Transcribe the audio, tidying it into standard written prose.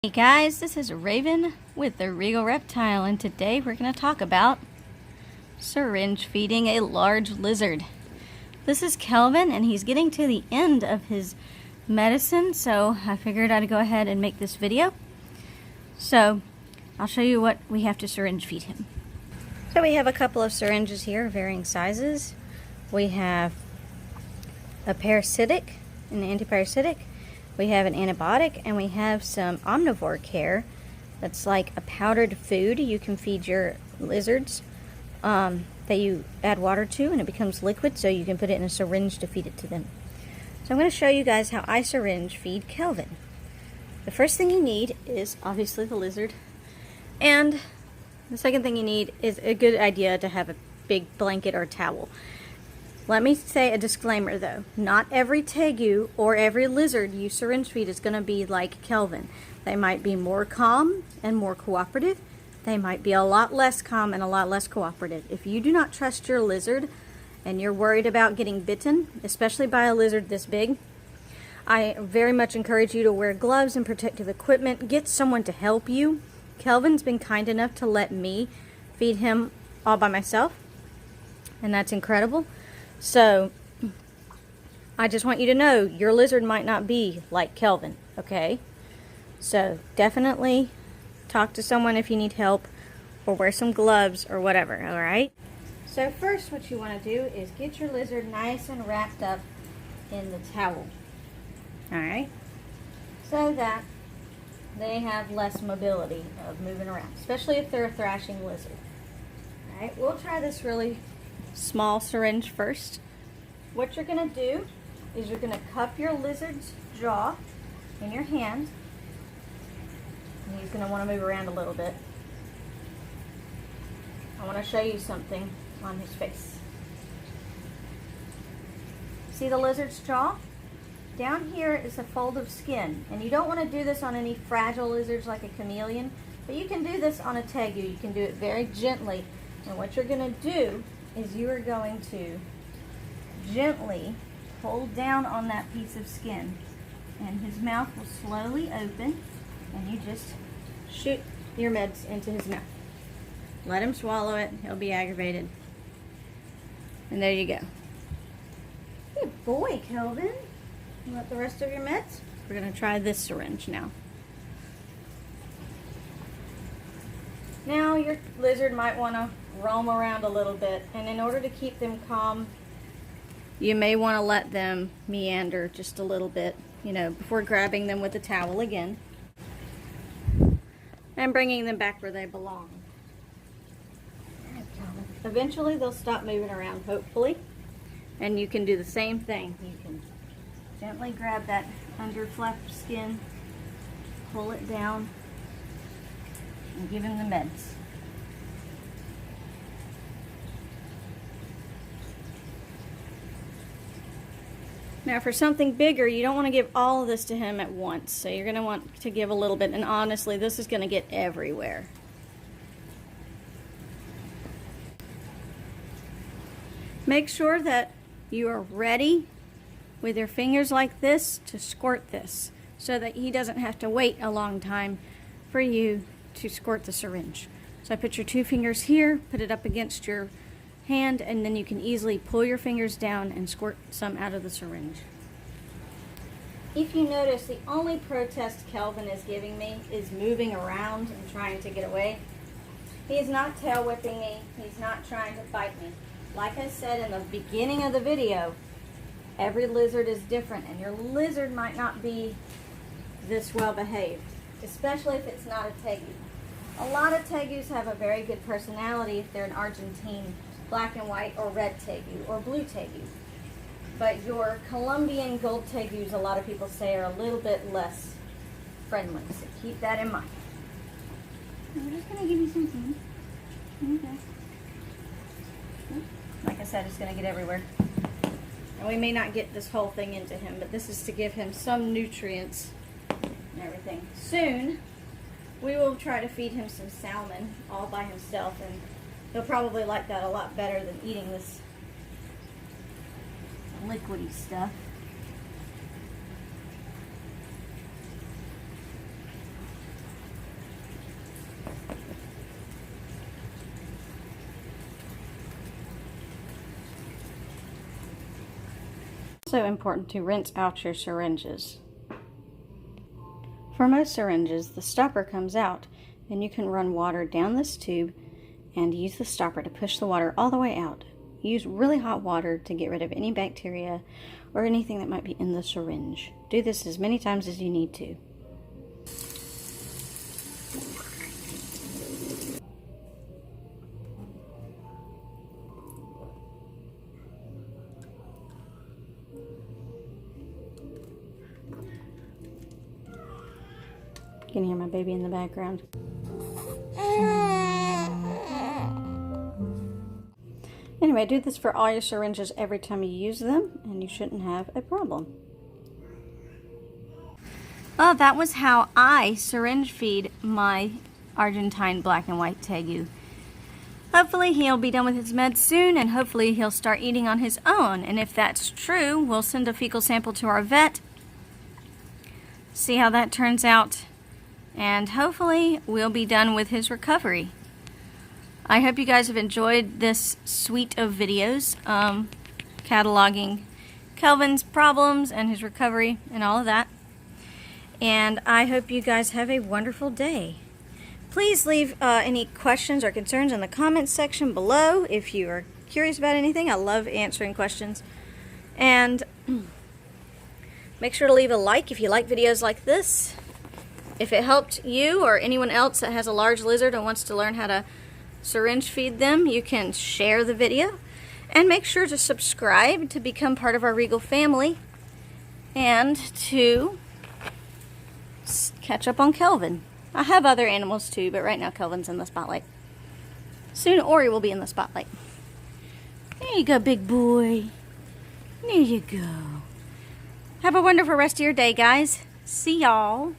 Hey guys, this is Raven with the Regal Reptile, and today we're going to talk about syringe feeding a large lizard. This is Kelvin, and he's getting to the end of his medicine, so I figured I'd go ahead and make this video. So I'll show you what we have to syringe feed him. So we have a couple of syringes here, varying sizes. We have a parasitic, an antiparasitic. We have an antibiotic, and we have some omnivore care that's like a powdered food you can feed your lizards that you add water to, and it becomes liquid, so you can put it in a syringe to feed it to them. So I'm going to show you guys how I syringe feed Kelvin. The first thing you need is obviously the lizard, and the second thing you need is a good idea to have a big blanket or towel. Let me say a disclaimer though, not every tegu or every lizard you syringe feed is going to be like Kelvin. They might be more calm and more cooperative. They might be a lot less calm and a lot less cooperative. If you do not trust your lizard and you're worried about getting bitten, especially by a lizard this big, I very much encourage you to wear gloves and protective equipment. Get someone to help you. Kelvin's been kind enough to let me feed him all by myself, and that's incredible. So, I just want you to know your lizard might not be like Kelvin, okay? So, definitely talk to someone if you need help, or wear some gloves or whatever, alright? So first what you want to do is get your lizard nice and wrapped up in the towel, alright? So that they have less mobility of moving around, especially if they're a thrashing lizard. Alright, we'll try this really small syringe first. What you're going to do is you're going to cup your lizard's jaw in your hand, and he's going to want to move around a little bit. I want to show you something on his face. See the lizard's jaw? Down here is a fold of skin, and you don't want to do this on any fragile lizards like a chameleon, but you can do this on a tegu. You can do it very gently, and what you're going to do is you are going to gently hold down on that piece of skin, and his mouth will slowly open, and you just shoot your meds into his mouth. Let him swallow it. He'll be aggravated. And there you go. Good boy, Kelvin. You want the rest of your meds? We're going to try this syringe now. Now your lizard might want to roam around a little bit, and in order to keep them calm, you may want to let them meander just a little bit, you know, before grabbing them with the towel again and bringing them back where they belong. Eventually they'll stop moving around, hopefully, and you can do the same thing. You can gently grab that under flap skin, pull it down, and give him the meds. Now for something bigger, you don't want to give all of this to him at once, so you're going to want to give a little bit, and honestly, this is going to get everywhere. Make sure that you are ready with your fingers like this to squirt this, so that he doesn't have to wait a long time for you to squirt the syringe. So I put your two fingers here, put it up against your hand, and then you can easily pull your fingers down and squirt some out of the syringe. If you notice, the only protest Kelvin is giving me is moving around and trying to get away. He's not tail whipping me. He's not trying to bite me. Like I said in the beginning of the video, every lizard is different, and your lizard might not be this well behaved, especially if it's not a tegu. A lot of tegus have a very good personality if they're an Argentine black and white or red tegu or blue tegu. But your Colombian gold tegus, a lot of people say, are a little bit less friendly, so keep that in mind. I'm just going to give you some food. Okay. Like I said, it's going to get everywhere. And we may not get this whole thing into him, but this is to give him some nutrients and everything. Soon, we will try to feed him some salmon all by himself, and he'll probably like that a lot better than eating this liquidy stuff. Also important to rinse out your syringes. For most syringes, the stopper comes out and you can run water down this tube and use the stopper to push the water all the way out. Use really hot water to get rid of any bacteria or anything that might be in the syringe. Do this as many times as you need to. You can hear my baby in the background. Anyway, do this for all your syringes every time you use them, and you shouldn't have a problem. Well, that was how I syringe feed my Argentine black and white tegu. Hopefully he'll be done with his meds soon, and hopefully he'll start eating on his own. And if that's true, we'll send a fecal sample to our vet, see how that turns out, and hopefully we'll be done with his recovery. I hope you guys have enjoyed this suite of videos cataloging Kelvin's problems and his recovery and all of that. And I hope you guys have a wonderful day. Please leave any questions or concerns in the comments section below if you are curious about anything. I love answering questions. And make sure to leave a like if you like videos like this. If it helped you or anyone else that has a large lizard and wants to learn how to syringe feed them, you can share the video. And make sure to subscribe to become part of our Regal family and to catch up on Kelvin. I have other animals too, but right now Kelvin's in the spotlight. Soon Ori will be in the spotlight. There you go, big boy. There you go. Have a wonderful rest of your day, guys. See y'all.